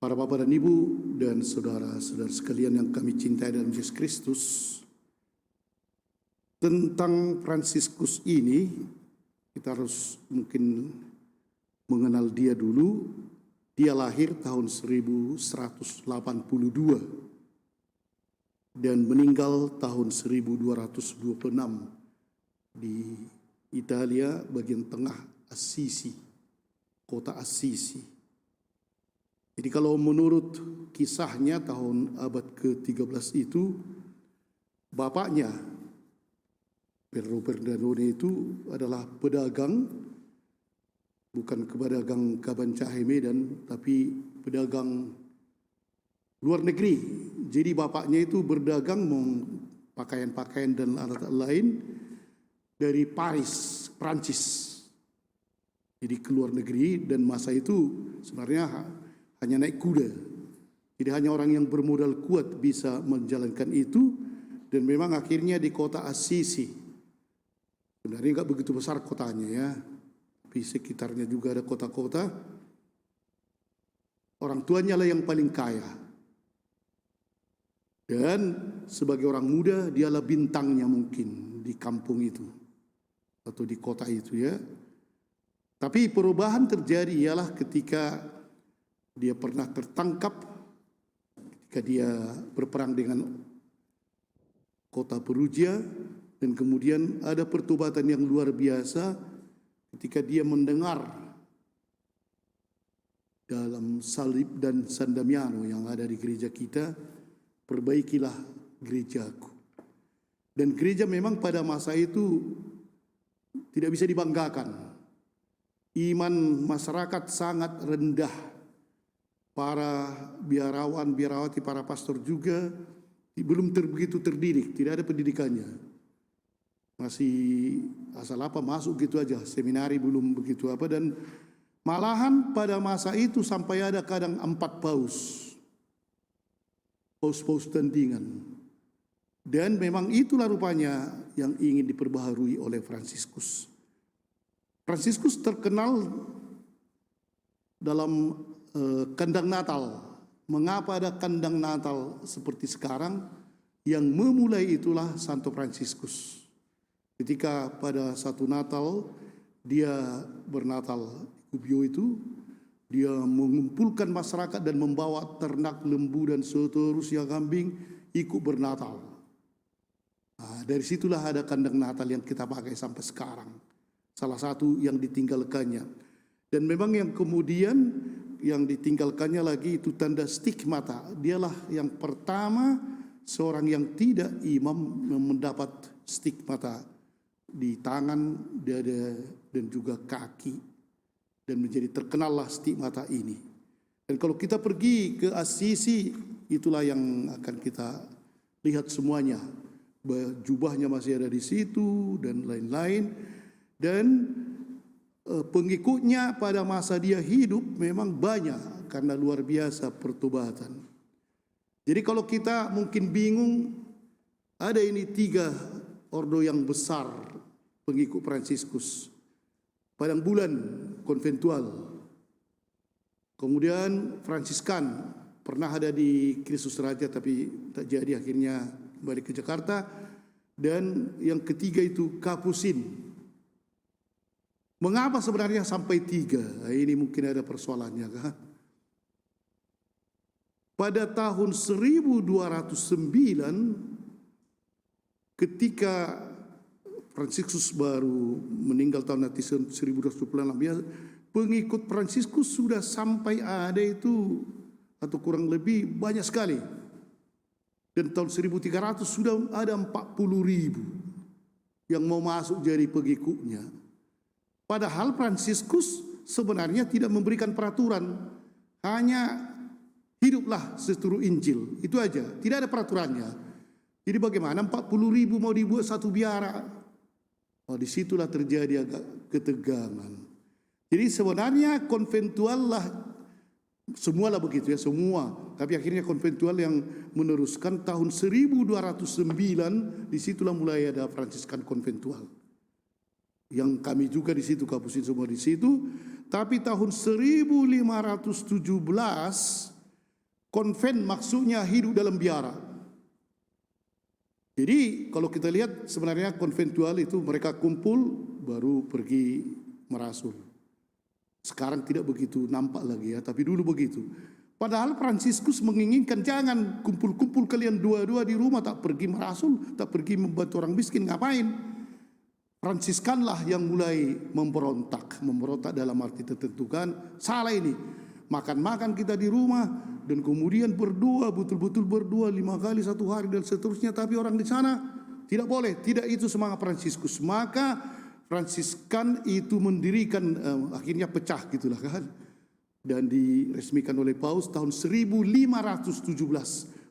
Para Bapak dan Ibu dan saudara-saudara sekalian yang kami cintai dalam Yesus Kristus, tentang Fransiskus ini kita harus mungkin mengenal dia dulu. Dia lahir tahun 1182 dan meninggal tahun 1226 di Italia bagian tengah Assisi, kota Assisi. Jadi kalau menurut kisahnya tahun abad ke-13 itu, bapaknya Piero Bernardone itu adalah pedagang, bukan pedagang Kabanjahe Medan, tapi pedagang luar negeri. Jadi bapaknya itu berdagang pakaian-pakaian dan alat lain dari Paris, Prancis. Jadi ke luar negeri, dan masa itu sebenarnya hanya naik kuda. Jadi hanya orang yang bermodal kuat bisa menjalankan itu, dan memang akhirnya di kota Assisi. Sebenarnya nggak begitu besar kotanya ya, tapi sekitarnya juga ada kota-kota. Orang tuanya lah yang paling kaya. Dan sebagai orang muda, dialah bintangnya mungkin di kampung itu atau di kota itu ya. Tapi perubahan terjadi ialah ketika dia pernah tertangkap, ketika dia berperang dengan kota Perugia, dan kemudian ada pertobatan yang luar biasa ketika dia mendengar dalam salib dan San Damiano yang ada di gereja kita, perbaikilah gerejaku. Dan gereja memang pada masa itu tidak bisa dibanggakan. Iman masyarakat sangat rendah. Para biarawan, biarawati, para pastor juga belum begitu terdidik, tidak ada pendidikannya. Masih asal apa masuk gitu aja, seminari belum begitu apa, dan malahan pada masa itu sampai ada kadang 4 paus tandingan. Dan memang itulah rupanya yang ingin diperbaharui oleh Fransiskus. Fransiskus terkenal dalam kandang Natal. Mengapa ada kandang Natal seperti sekarang? Yang memulai itulah Santo Fransiskus. Ketika pada satu Natal dia bernatal di Gubbio itu, dia mengumpulkan masyarakat dan membawa ternak, lembu dan seterusnya, kambing, ikut bernatal. Nah, dari situlah ada kandang Natal yang kita pakai sampai sekarang. Salah satu yang ditinggalkannya. Dan memang yang kemudian yang ditinggalkannya lagi itu tanda stigmata. Dialah yang pertama seorang yang tidak imam mendapat stigmata di tangan, dada, dan juga kaki. Dan menjadi terkenallah stigmata ini. Dan kalau kita pergi ke Assisi, itulah yang akan kita lihat semuanya. Jubahnya masih ada di situ dan lain-lain. Dan pengikutnya pada masa dia hidup memang banyak karena luar biasa pertobatan. Jadi kalau kita mungkin bingung, ada ini 3 ordo yang besar pengikut Fransiskus. Padang Bulan konventual, kemudian Fransiskan, pernah ada di Kristus Raja tapi tak jadi, akhirnya balik ke Jakarta. Dan yang ketiga itu Kapusin. Mengapa sebenarnya sampai 3? Ini mungkin ada persoalannya kan? Pada tahun 1209, ketika Fransiskus baru meninggal tahun 1226, pengikut Fransiskus sudah sampai ada itu, atau kurang lebih banyak sekali. Dan tahun 1300 sudah ada 40.000 yang mau masuk jadi pengikutnya. Padahal Fransiskus sebenarnya tidak memberikan peraturan, hanya hiduplah seturut Injil, itu aja, tidak ada peraturannya. Jadi bagaimana 40.000 mau dibuat satu biara? Oh, disitulah terjadi agak ketegangan. Jadi sebenarnya konventual lah, semualah begitu ya, semua. Tapi akhirnya konventual yang meneruskan tahun 1209, disitulah mulai ada Fransiskan konventual. Yang kami juga di situ, Kapusin semua di situ. Tapi tahun 1517 Konven maksudnya hidup dalam biara. Jadi kalau kita lihat sebenarnya konventual itu mereka kumpul baru pergi merasul. Sekarang tidak begitu nampak lagi ya, tapi dulu begitu. Padahal Fransiskus menginginkan jangan kumpul-kumpul kalian dua-dua di rumah, tak pergi merasul, tak pergi membantu orang miskin, ngapain? Fransiskanlah yang mulai memberontak dalam arti tertentu kan, salah ini. Makan-makan kita di rumah dan kemudian berdua, betul-betul berdua 5 kali 1 hari dan seterusnya, tapi orang di sana tidak boleh, tidak itu semangat Fransiskus. Maka Fransiskan itu mendirikan akhirnya pecah gitulah kan, dan diresmikan oleh Paus tahun 1517.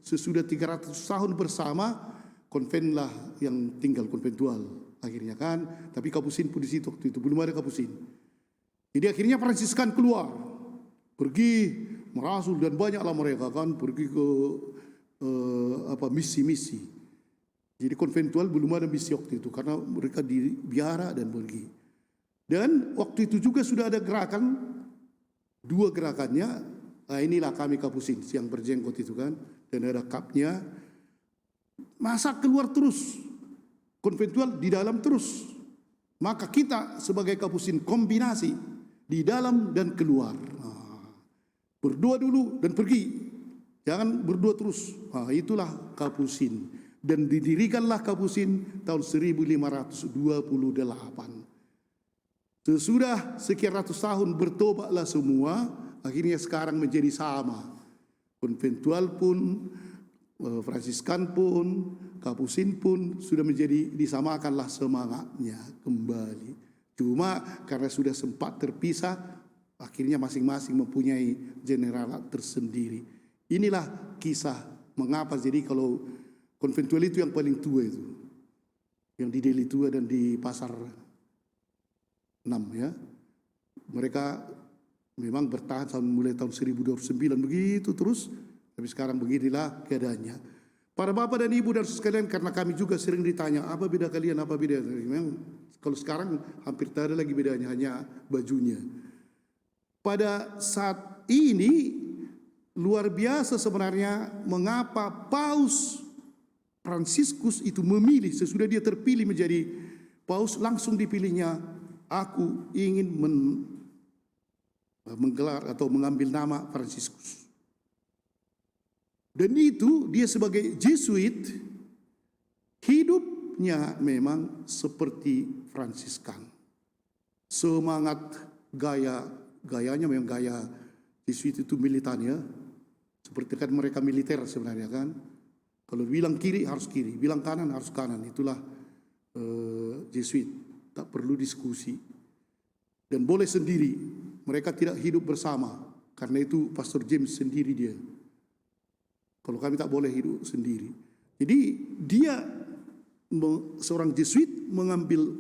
Sesudah 300 tahun bersama, konven lah yang tinggal konventual akhirnya kan, tapi Kapusin pun di situ waktu itu belum ada Kapusin. Jadi akhirnya Fransiskan keluar, pergi merasul dan banyaklah mereka kan pergi ke misi-misi. Jadi konventual belum ada misi waktu itu karena mereka di biara dan pergi. Dan waktu itu juga sudah ada gerakan, 2 gerakannya. Nah inilah kami Kapusin yang berjenggot itu kan, dan ada kapnya. Masa keluar terus, konventual di dalam terus. Maka kita sebagai Kapusin kombinasi di dalam dan keluar. Berdua dulu dan pergi, jangan berdua terus. Itulah Kapusin. Dan didirikanlah Kapusin tahun 1528. Sesudah sekian ratus tahun bertobatlah semua, akhirnya sekarang menjadi sama. Konventual pun, Fransiskan pun, Kapusin pun sudah menjadi disamakanlah semangatnya kembali. Cuma karena sudah sempat terpisah, akhirnya masing-masing mempunyai general tersendiri. Inilah kisah mengapa jadi kalau konventual itu yang paling tua itu, yang di Deli Tua dan di Pasar 6 ya. Mereka memang bertahan mulai tahun 1029 begitu terus, tapi sekarang beginilah keadaannya. Para bapak dan ibu dan sekalian, karena kami juga sering ditanya apa beda kalian, apa beda. Memang kalau sekarang hampir tak ada lagi bedanya, hanya bajunya. Pada saat ini luar biasa sebenarnya mengapa Paus Fransiskus itu memilih sesudah dia terpilih menjadi Paus, langsung dipilihnya, aku ingin menggelar atau mengambil nama Fransiskus. Dan itu dia sebagai Jesuit hidupnya memang seperti Fransiskan. Semangat gayanya memang gaya Jesuit itu militan ya. Seperti kan mereka militer sebenarnya kan. Kalau bilang kiri harus kiri, bilang kanan harus kanan. Itulah Jesuit, tak perlu diskusi. Dan boleh sendiri, mereka tidak hidup bersama. Karena itu Pastor James sendiri dia. Kalau kami tak boleh hidup sendiri. Jadi dia seorang Jesuit mengambil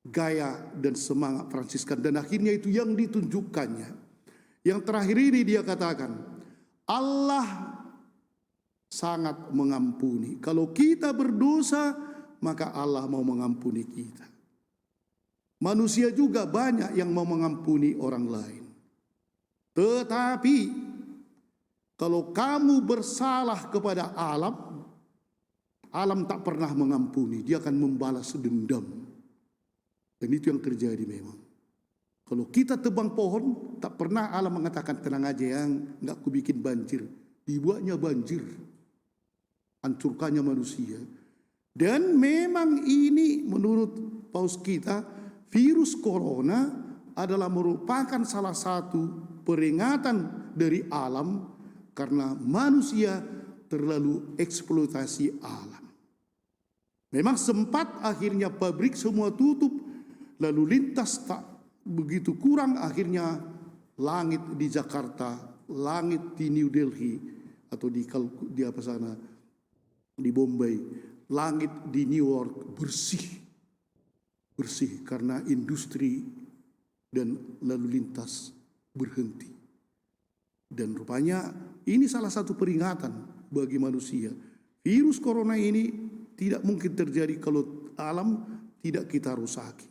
gaya dan semangat Fransiskan. Dan akhirnya itu yang ditunjukkannya. Yang terakhir ini dia katakan, Allah sangat mengampuni. Kalau kita berdosa, maka Allah mau mengampuni kita. Manusia juga banyak yang mau mengampuni orang lain. Tetapi kalau kamu bersalah kepada alam, alam tak pernah mengampuni. Dia akan membalas dendam. Dan itu yang terjadi memang. Kalau kita tebang pohon, tak pernah alam mengatakan tenang aja yang nggak kubikin banjir. Dibuatnya banjir. Hancurkannya manusia. Dan memang ini menurut Paus kita, virus corona adalah merupakan salah satu peringatan dari alam karena manusia terlalu eksploitasi alam. Memang sempat akhirnya pabrik semua tutup, lalu lintas tak begitu kurang, akhirnya langit di Jakarta, langit di New Delhi atau di apa sana, di Bombay, langit di New York bersih karena industri dan lalu lintas berhenti. Dan rupanya ini salah satu peringatan bagi manusia. Virus corona ini tidak mungkin terjadi kalau alam tidak kita rusaki.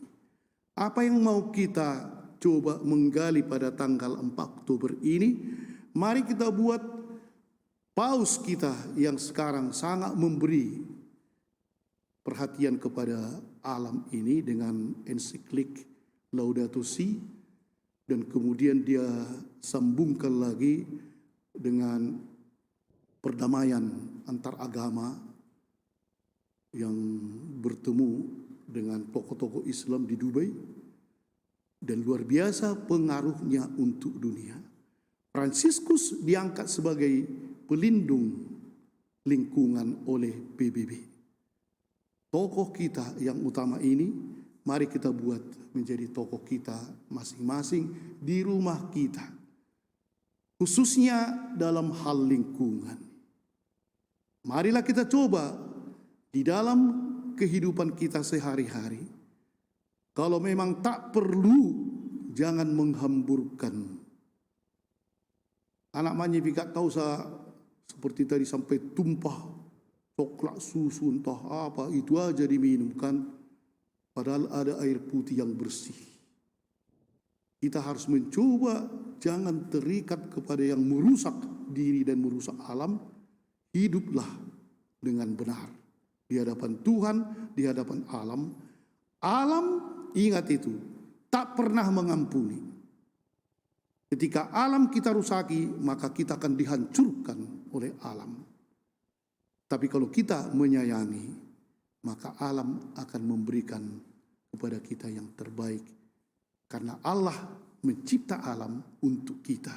Apa yang mau kita coba menggali pada tanggal 4 Oktober ini? Mari kita buat Paus kita yang sekarang sangat memberi perhatian kepada alam ini dengan ensiklik Laudato Si, dan kemudian dia sambungkan lagi dengan perdamaian antar agama yang bertemu dengan tokoh-tokoh Islam di Dubai, dan luar biasa pengaruhnya untuk dunia. Fransiskus diangkat sebagai pelindung lingkungan oleh PBB. Tokoh kita yang utama ini, mari kita buat menjadi tokoh kita masing-masing di rumah kita, khususnya dalam hal lingkungan. Marilah kita coba di dalam kehidupan kita sehari-hari. Kalau memang tak perlu, jangan menghamburkan. Anak Magnificat tahu seperti tadi sampai tumpah coklat, susu, entah apa, itu aja diminumkan. Padahal ada air putih yang bersih. Kita harus mencoba jangan terikat kepada yang merusak diri dan merusak alam. Hiduplah dengan benar di hadapan Tuhan, di hadapan alam. Alam, ingat itu, tak pernah mengampuni. Ketika alam kita rusaki, maka kita akan dihancurkan oleh alam. Tapi kalau kita menyayangi, maka alam akan memberikan kepada kita yang terbaik. Karena Allah mencipta alam untuk kita.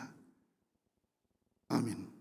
Amin.